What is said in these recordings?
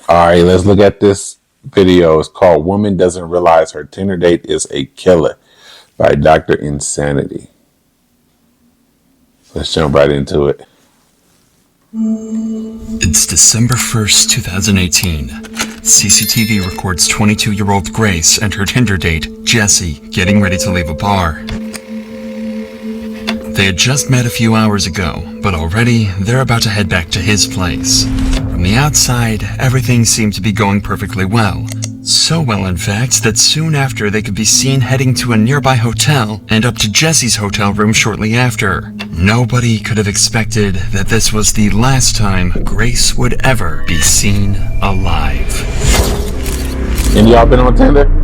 All right, let's look at this video. It's called Woman Doesn't Realize Her Tinder Date is a Killer by Dr. Insanity. Let's jump right into it. It's December 1st, 2018. CCTV records 22-year-old Grace and her Tinder date, Jesse, getting ready to leave a bar. They had just met a few hours ago, but already they're about to head back to his place. From the outside, everything seemed to be going perfectly well. So well, in fact, that soon after they could be seen heading to a nearby hotel and up to Jesse's hotel room shortly after. Nobody could have expected that this was the last time Grace would ever be seen alive. And y'all been on Tinder?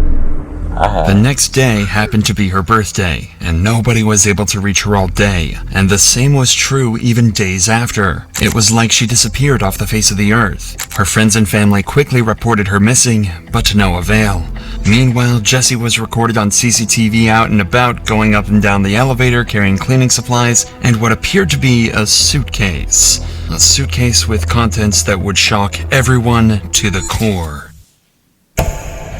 I have. The next day happened to be her birthday, and nobody was able to reach her all day, and the same was true even days after. It was like she disappeared off the face of the earth. Her friends and family quickly reported her missing, but to no avail. Meanwhile, Jesse was recorded on CCTV out and about, going up and down the elevator, carrying cleaning supplies, and what appeared to be a suitcase. A suitcase with contents that would shock everyone to the core.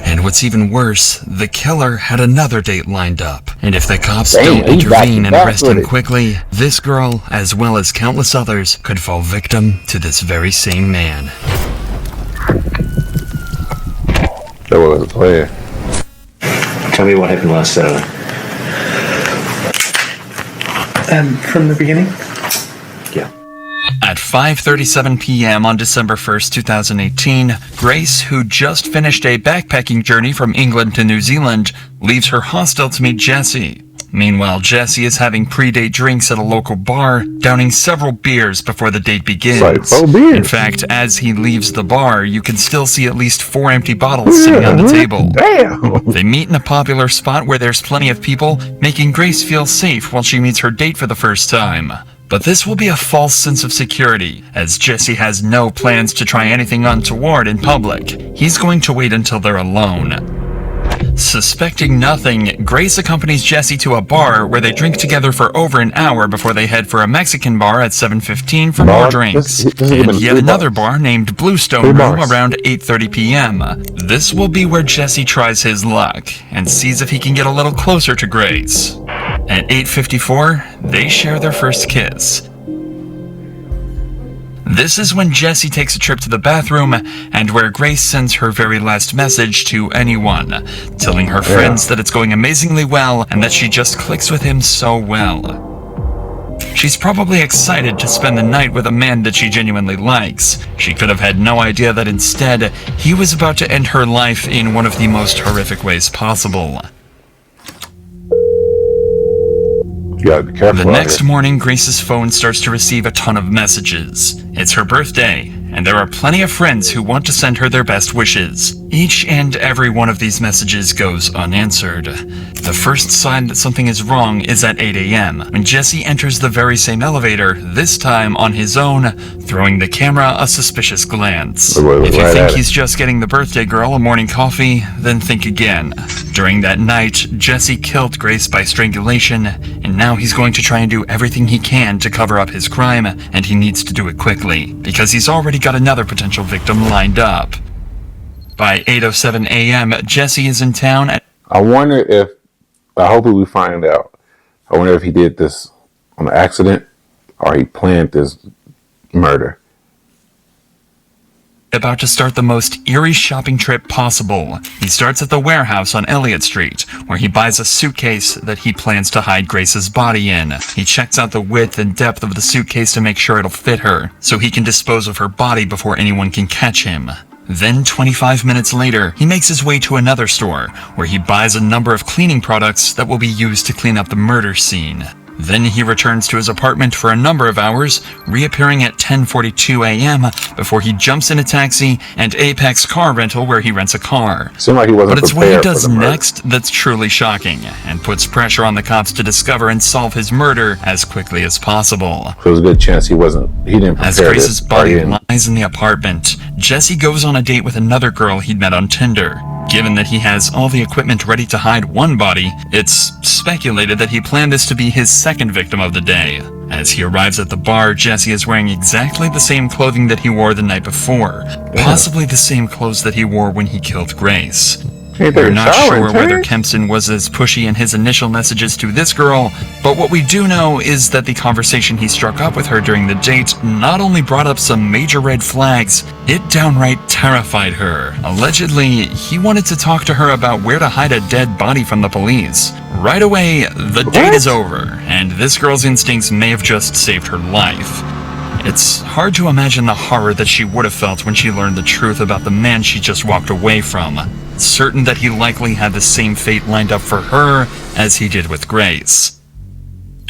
And what's even worse, the killer had another date lined up. And if the cops don't intervene and arrest him quickly, this girl, as well as countless others, could fall victim to this very same man. That was a player. Tell me what happened last Saturday. From the beginning? Yeah. At 5:37 p.m. on December 1st, 2018, Grace, who just finished a backpacking journey from England to New Zealand, leaves her hostel to meet Jesse. Meanwhile, Jesse is having pre-date drinks at a local bar, downing several beers before the date begins. Like 4 beers. In fact, as he leaves the bar, you can still see at least 4 empty bottles sitting on the table. Damn. They meet in a popular spot where there's plenty of people, making Grace feel safe while she meets her date for the first time. But this will be a false sense of security, as Jesse has no plans to try anything untoward in public. He's going to wait until they're alone. Suspecting nothing, Grace accompanies Jesse to a bar where they drink together for over an hour before they head for a Mexican bar at 7:15 for more drinks. And yet another bar named Bluestone Room around 8:30 p.m. This will be where Jesse tries his luck and sees if he can get a little closer to Grace. At 8:54, they share their first kiss. This is when Jesse takes a trip to the bathroom and where Grace sends her very last message to anyone, telling her friends that it's going amazingly well and that she just clicks with him so well. She's probably excited to spend the night with a man that she genuinely likes. She could have had no idea that instead, he was about to end her life in one of the most horrific ways possible. You gotta be careful. The next morning, Grace's phone starts to receive a ton of messages. It's her birthday, and there are plenty of friends who want to send her their best wishes. Each and every one of these messages goes unanswered. The first sign that something is wrong is at 8 a.m. when Jesse enters the very same elevator, this time on his own, throwing the camera a suspicious glance. If you think he's just getting the birthday girl a morning coffee, then think again. During that night, Jesse killed Grace by strangulation, and now he's going to try and do everything he can to cover up his crime, and he needs to do it quickly, because he's already got another potential victim lined up. By 8:07 a.m., Jesse is in town at... I hope we find out. I wonder if he did this on accident or he planned this murder. About to start the most eerie shopping trip possible. He starts at the warehouse on Elliott Street, where he buys a suitcase that he plans to hide Grace's body in. He checks out the width and depth of the suitcase to make sure it'll fit her, so he can dispose of her body before anyone can catch him. Then 25 minutes later, he makes his way to another store, where he buys a number of cleaning products that will be used to clean up the murder scene. Then he returns to his apartment for a number of hours, reappearing at 10:42 a.m. before he jumps in a taxi and Apex car rental where he rents a car. Seemed like he wasn't But it's what he prepared for does the murder. next that's truly shocking, and puts pressure on the cops to discover and solve his murder as quickly as possible. So there's a good chance he didn't prepare As Grace's this. body lies in the apartment, Jesse goes on a date with another girl he'd met on Tinder. Given that he has all the equipment ready to hide one body, it's speculated that he planned this to be his second victim of the day. As he arrives at the bar, Jesse is wearing exactly the same clothing that he wore the night before, possibly the same clothes that he wore when he killed Grace. We're not sure whether Kempson was as pushy in his initial messages to this girl, but what we do know is that the conversation he struck up with her during the date not only brought up some major red flags, it downright terrified her. Allegedly, he wanted to talk to her about where to hide a dead body from the police. Right away, the date is over, and this girl's instincts may have just saved her life. It's hard to imagine the horror that she would have felt when she learned the truth about the man she just walked away from, certain that he likely had the same fate lined up for her as he did with Grace.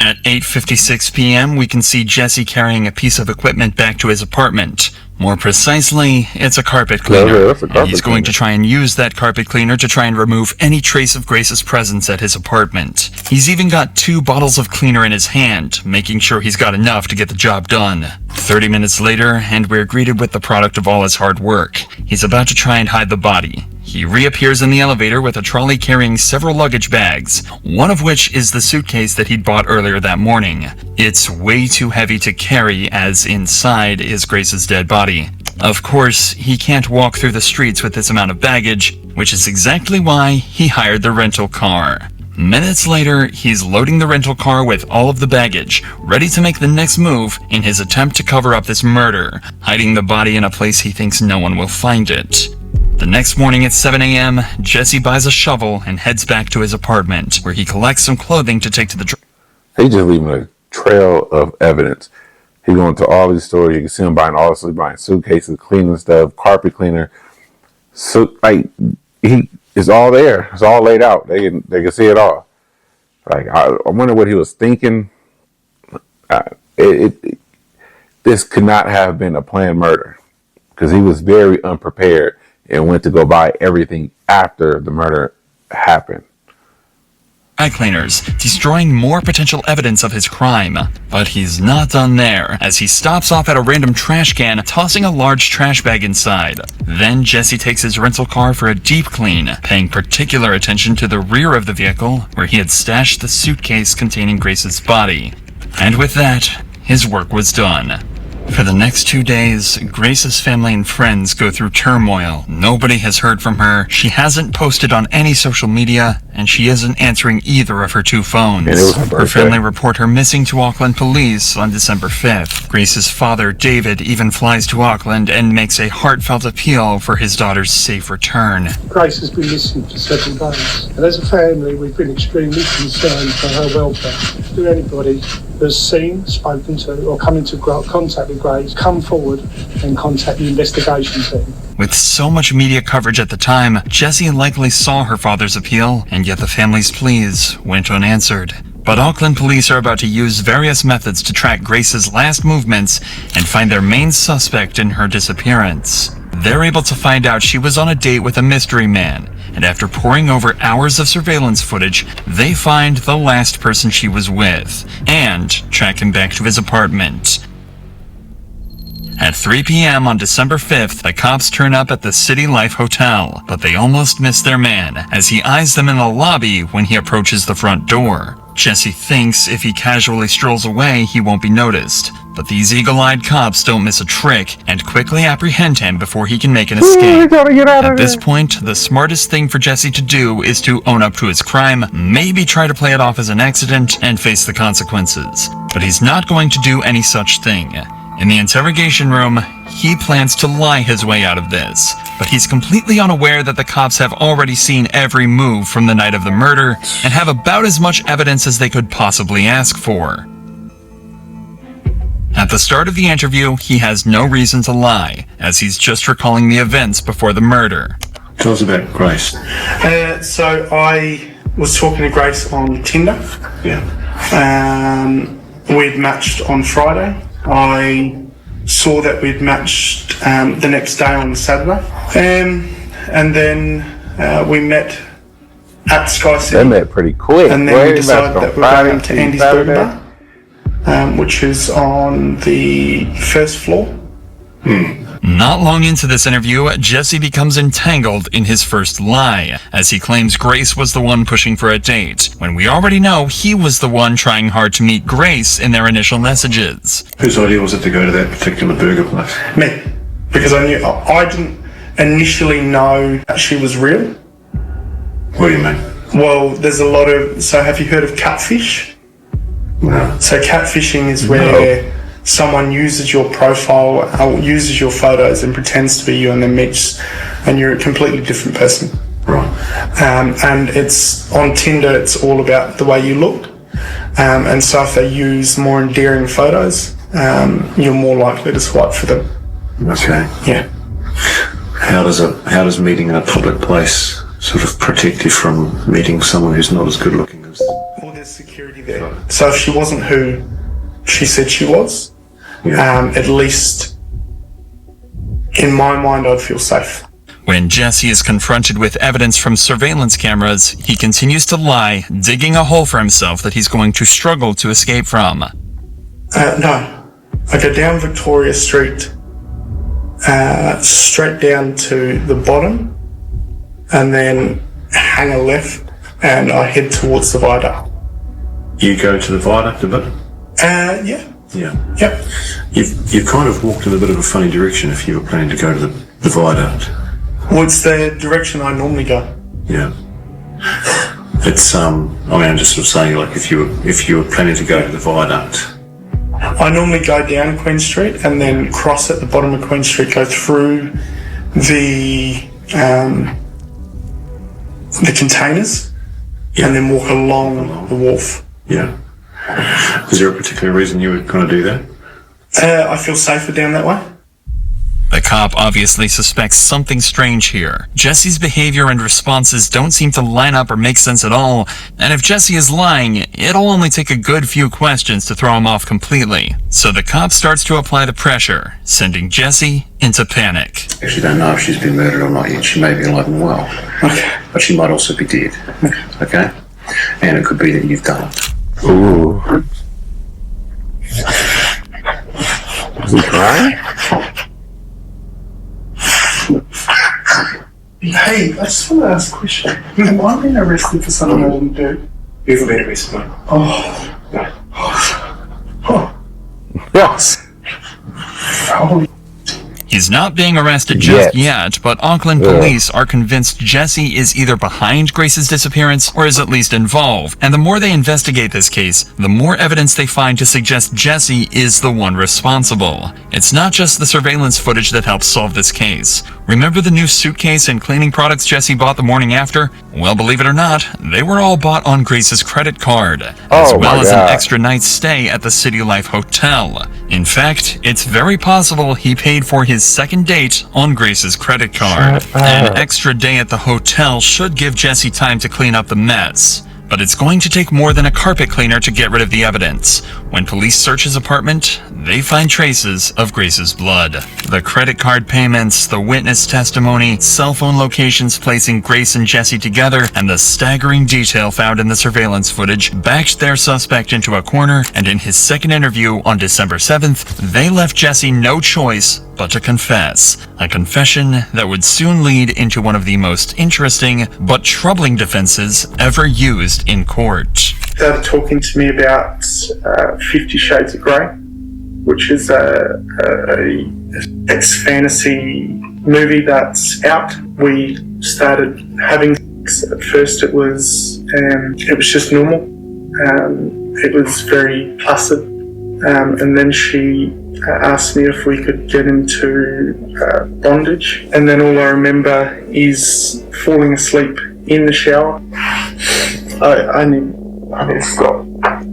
At 8:56 p.m., we can see Jesse carrying a piece of equipment back to his apartment. More precisely, it's a carpet cleaner, and he's going to try and use that carpet cleaner to try and remove any trace of Grace's presence at his apartment. He's even got 2 bottles of cleaner in his hand, making sure he's got enough to get the job done. 30 minutes later, and we're greeted with the product of all his hard work. He's about to try and hide the body. He reappears in the elevator with a trolley carrying several luggage bags, one of which is the suitcase that he'd bought earlier that morning. It's way too heavy to carry, as inside is Grace's dead body. Of course, he can't walk through the streets with this amount of baggage, which is exactly why he hired the rental car. Minutes later, he's loading the rental car with all of the baggage, ready to make the next move in his attempt to cover up this murder, hiding the body in a place he thinks no one will find it. The next morning at 7 a.m., Jesse buys a shovel and heads back to his apartment, where he collects some clothing to take to the He just leaving a trail of evidence. He going to all these stores. You can see him buying suitcases, cleaning stuff, carpet cleaner. So it's all there. It's all laid out. They can see it all. Like I wonder what he was thinking. This could not have been a planned murder, because he was very unprepared and went to go buy everything after the murder happened. dry cleaners, destroying more potential evidence of his crime. But he's not done there, as he stops off at a random trash can, tossing a large trash bag inside. Then Jesse takes his rental car for a deep clean, paying particular attention to the rear of the vehicle, where he had stashed the suitcase containing Grace's body. And with that, his work was done. For the next 2 days, Grace's family and friends go through turmoil. Nobody has heard from her, she hasn't posted on any social media, and she isn't answering either of her two phones. Her family report her missing to Auckland police on December 5th. Grace's father, David, even flies to Auckland and makes a heartfelt appeal for his daughter's safe return. Grace has been missing for several days, and as a family we've been extremely concerned for her welfare. Do anybody who's seen, spoken to, or come into contact with Grace, come forward and contact the investigation team. With so much media coverage at the time, Jessie likely saw her father's appeal, and yet the family's pleas went unanswered. But Auckland police are about to use various methods to track Grace's last movements and find their main suspect in her disappearance. They're able to find out she was on a date with a mystery man, and after poring over hours of surveillance footage, they find the last person she was with, and track him back to his apartment. At 3 p.m. on December 5th, the cops turn up at the City Life Hotel, but they almost miss their man, as he eyes them in the lobby when he approaches the front door. Jesse thinks if he casually strolls away, he won't be noticed, but these eagle-eyed cops don't miss a trick and quickly apprehend him before he can make an escape. At this point, the smartest thing for Jesse to do is to own up to his crime, maybe try to play it off as an accident, and face the consequences. But he's not going to do any such thing. In the interrogation room, he plans to lie his way out of this, but he's completely unaware that the cops have already seen every move from the night of the murder and have about as much evidence as they could possibly ask for. At the start of the interview, he has no reason to lie, as he's just recalling the events before the murder. Tell us about Grace. So I was talking to Grace on Tinder. Yeah. We'd matched on Friday. I saw that we'd matched the next day on Saturday. And then we met at Sky City. They met pretty quick. And then we decided that we were going to Andy's Burger Bar, which is on the first floor. Not long into this interview, Jesse becomes entangled in his first lie, as he claims Grace was the one pushing for a date, when we already know he was the one trying hard to meet Grace in their initial messages. Whose idea was it to go to that particular burger place? Me. Because I didn't initially know that she was real. What do you mean? Well, there's a lot of... So have you heard of catfish? No. So catfishing is where someone uses your profile, uses your photos and pretends to be you and then meets, and you're a completely different person. Right. And it's on Tinder, it's all about the way you look. And so if they use more endearing photos, you're more likely to swipe for them. Okay. Yeah. How does meeting in a public place sort of protect you from meeting someone who's not as good looking as... Well, there's security there. So if she wasn't who she said she was, at least in my mind, I'd feel safe. When Jesse is confronted with evidence from surveillance cameras, he continues to lie, digging a hole for himself that he's going to struggle to escape from. No. I go down Victoria Street, straight down to the bottom, and then hang a left, and I head towards the viaduct. You go to the viaduct a bit? Yeah. Yeah. Yep. You've kind of walked in a bit of a funny direction if you were planning to go to the viaduct. Well, it's the direction I normally go. Yeah. It's I'm just sort of saying, like, if you were planning to go to the viaduct. I normally go down Queen Street and then cross at the bottom of Queen Street, go through the containers, and then walk along the wharf. Yeah. Is there a particular reason you were going to do that? I feel safer down that way. The cop obviously suspects something strange here. Jesse's behavior and responses don't seem to line up or make sense at all, and if Jesse is lying, it'll only take a good few questions to throw him off completely. So the cop starts to apply the pressure, sending Jesse into panic. Actually don't know if she's been murdered or not yet. She may be alive and well. Okay. But she might also be dead. Okay? And it could be that you've done it. Ooh. Is he crying? Hey, I just want to ask a question. Have I been arrested for something I didn't do? You haven't been arrested, mate. Oh. Yes. Oh. He's not being arrested just yet, but Auckland police are convinced Jesse is either behind Grace's disappearance or is at least involved. And the more they investigate this case, the more evidence they find to suggest Jesse is the one responsible. It's not just the surveillance footage that helps solve this case. Remember the new suitcase and cleaning products Jesse bought the morning after? Well, believe it or not, they were all bought on Grace's credit card, as well as an extra night's stay at the City Life Hotel. In fact, it's very possible he paid for his second date on Grace's credit card. An extra day at the hotel should give Jesse time to clean up the mess, but it's going to take more than a carpet cleaner to get rid of the evidence. When police search his apartment, they find traces of Grace's blood. The credit card payments, the witness testimony, cell phone locations placing Grace and Jesse together, and the staggering detail found in the surveillance footage backed their suspect into a corner, and in his second interview on December 7th, they left Jesse no choice but to confess. A confession that would soon lead into one of the most interesting but troubling defenses ever used in court. Started talking to me about 50 Shades of Grey, which is a sex fantasy movie that's out. We started having sex. At first it was just normal. It was very placid. And then she asked me if we could get into bondage. And then all I remember is falling asleep in the shower. I need to stop. I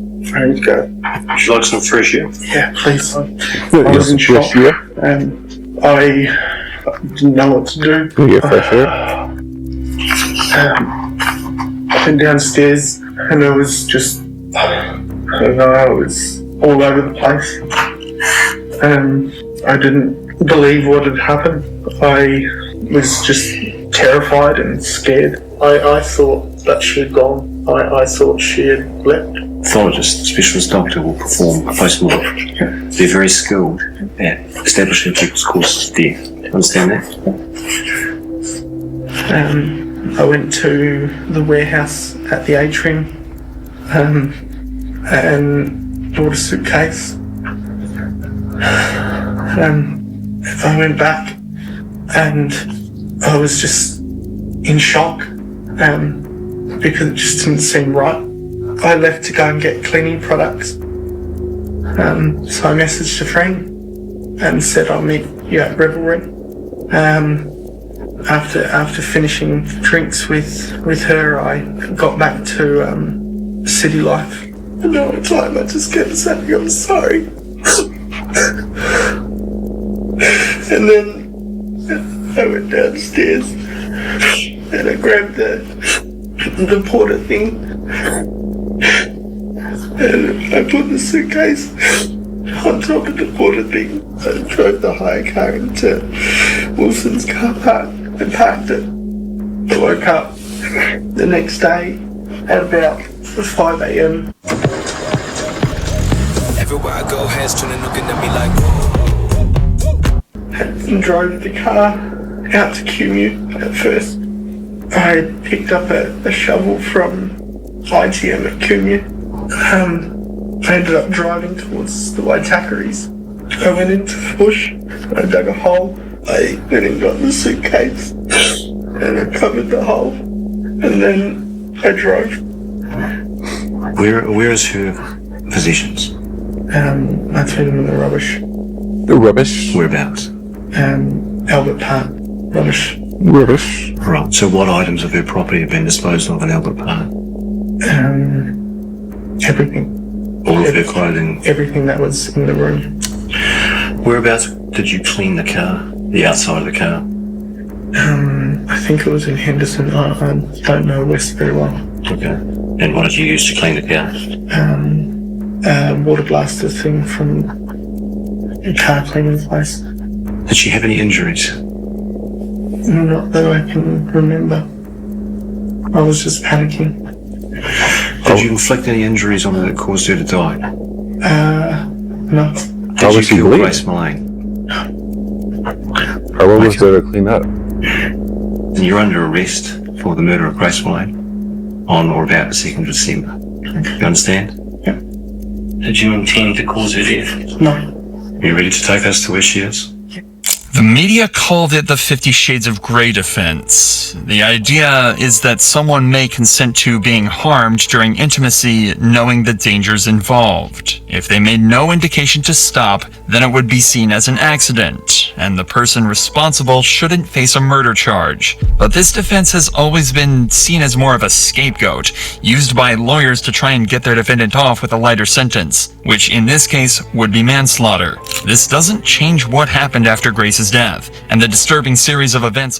need to go. Would you like some fresh air? Yeah, please. I was in shock. I didn't know what to do. Get fresh air. I went downstairs and it was just, I don't know, it was all over the place. I didn't believe what had happened. I was just terrified and scared. I thought that she had gone. I thought she had left. pathologist, specialist doctor will perform a post-mortem. They're very skilled at establishing people's causes of death. Understand that? I went to the warehouse at the atrium and bought a suitcase. I went back and I was just in shock because it just didn't seem right. I left to go and get cleaning products. So I messaged a friend and said I'll meet you at Revelry. After finishing drinks with her, I got back to city life. And all the time I just kept saying I'm sorry. And then I went downstairs and I grabbed the porter thing and I put the suitcase on top of the porter thing. I drove the hire car into Wilson's car park and parked it. I woke up the next day at about 5 a.m. Everywhere I go, hands turning, looking at me like whoa. And drove the car out to Cumu at first. I picked up a shovel from ITM at Cumu. I ended up driving towards the Waitakaries. I went into the bush, I dug a hole, I went and got the suitcase and I covered the hole and then I drove. Where is her possessions? I threw them in the rubbish. The rubbish. Whereabouts? Albert Park. Rubbish. Rubbish. Right. So what items of her property have been disposed of in Albert Park? Everything. All of her clothing? Everything that was in the room. Whereabouts did you clean the car? The outside of the car? I think it was in Henderson. I don't know West very well. Okay. And what did you use to clean the car? Water blaster thing from a car cleaning place. Did she have any injuries? Not that I can remember. I was just panicking. Did you inflict any injuries on her that caused her to die? No. Did you she kill bleeding? Grace Mullane? Or what was there to clean up? And you're under arrest for the murder of Grace Mullane on or about the 2nd of December. You understand? Yeah. Did you intend to cause her death? No. Are you ready to take us to where she is? The media called it the 50 Shades of Grey defense. The idea is that someone may consent to being harmed during intimacy knowing the dangers involved. If they made no indication to stop, then it would be seen as an accident, and the person responsible shouldn't face a murder charge. But this defense has always been seen as more of a scapegoat, used by lawyers to try and get their defendant off with a lighter sentence, which in this case would be manslaughter. This doesn't change what happened after Grace's death, and the disturbing series of events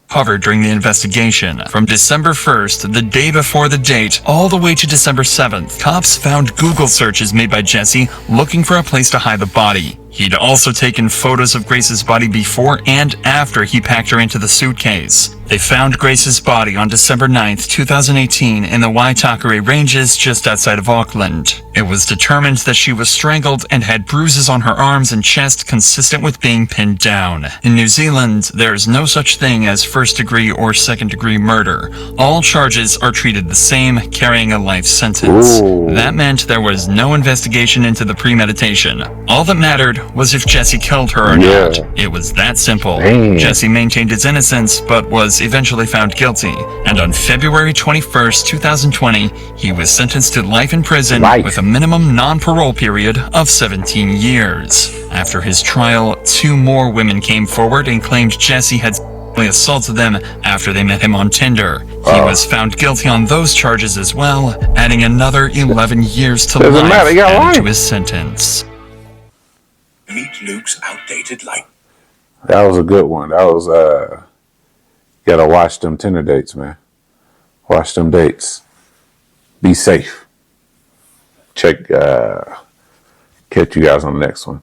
uncovered during the investigation. From December 1st, the day before the date, all the way to December 7th, cops found Google searches made by Jesse looking for a place to hide the body. He'd also taken photos of Grace's body before and after he packed her into the suitcase. They found Grace's body on December 9th, 2018 in the Waitakere Ranges just outside of Auckland. It was determined that she was strangled and had bruises on her arms and chest consistent with being pinned down. In New Zealand, there's no such thing as first-degree or second-degree murder. All charges are treated the same, carrying a life sentence. Ooh. That meant there was no investigation into the premeditation. All that mattered was if Jesse killed her or not. It was that simple. Damn. Jesse maintained his innocence, but was eventually found guilty. And on February 21st, 2020, he was sentenced to life in prison with a minimum non-parole period of 17 years. After his trial, 2 more women came forward and claimed Jesse had sexually assaulted them after they met him on Tinder. He was found guilty on those charges as well, adding another 11 years to Doesn't life matter, he got added life. to his sentence. Meet Luke's outdated light. That was a good one. That was gotta watch them Tinder dates, man. Watch them dates. Be safe. Catch you guys on the next one.